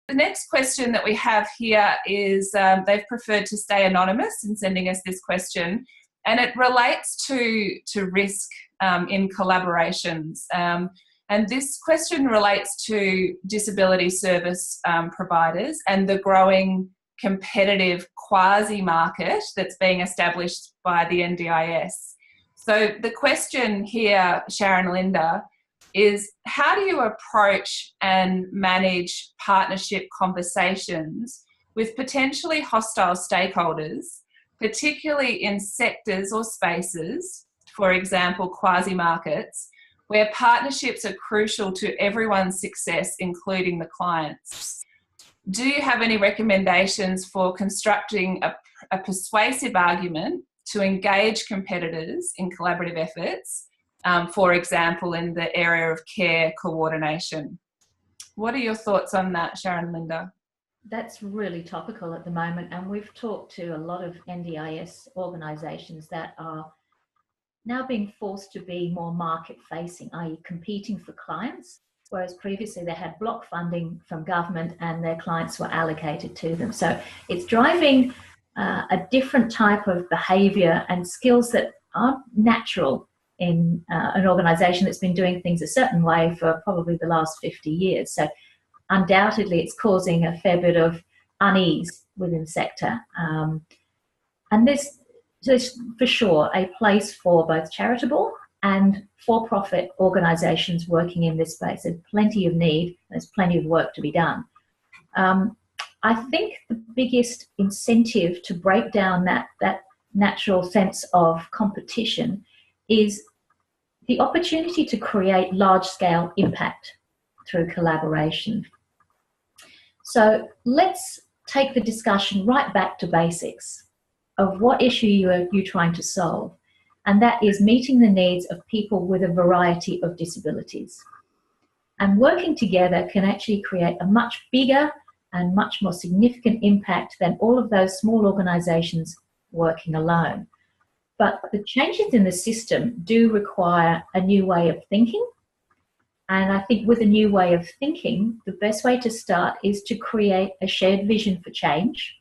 The next question that we have here is, they've preferred to stay anonymous in sending us this question, and it relates to risk in collaborations. And this question relates to disability service providers and the growing competitive quasi-market that's being established by the NDIS. So the question here, Sharon, Linda, is how do you approach and manage partnership conversations with potentially hostile stakeholders, particularly in sectors or spaces, for example, quasi-markets, where partnerships are crucial to everyone's success, including the clients? Do you have any recommendations for constructing a persuasive argument to engage competitors in collaborative efforts, for example, in the area of care coordination? What are your thoughts on that, Sharon, Linda? That's really topical at the moment, and we've talked to a lot of NDIS organisations that are now being forced to be more market-facing, i.e. competing for clients, whereas previously they had block funding from government and their clients were allocated to them. So it's driving a different type of behaviour and skills that aren't natural in an organisation that's been doing things a certain way for probably the last 50 years. So undoubtedly it's causing a fair bit of unease within the sector. And there's for sure a place for both charitable and for-profit organisations working in this space. There's plenty of need, there's plenty of work to be done. I think the biggest incentive to break down that natural sense of competition is the opportunity to create large-scale impact through collaboration. So let's take the discussion right back to basics of what issue you're trying to solve, and that is meeting the needs of people with a variety of disabilities. And working together can actually create a much bigger and much more significant impact than all of those small organisations working alone. But the changes in the system do require a new way of thinking. And I think with a new way of thinking, the best way to start is to create a shared vision for change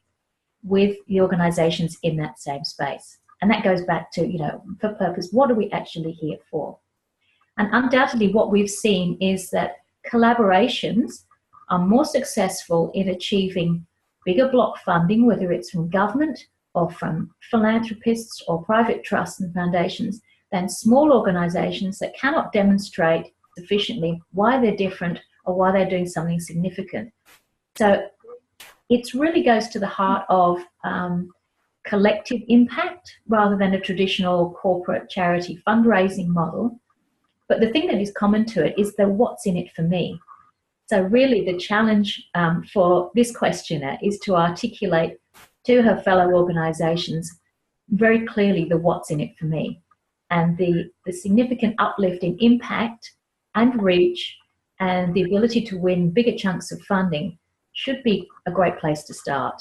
with the organisations in that same space. And that goes back to, for purpose, what are we actually here for? And undoubtedly what we've seen is that collaborations are more successful in achieving bigger block funding, whether it's from government or from philanthropists or private trusts and foundations, than small organisations that cannot demonstrate sufficiently why they're different or why they're doing something significant. So it really goes to the heart of collective impact rather than a traditional corporate charity fundraising model. But the thing that is common to it is the what's in it for me. So really the challenge for this questioner is to articulate to her fellow organisations very clearly the what's in it for me, and the significant uplift in impact and reach and the ability to win bigger chunks of funding should be a great place to start.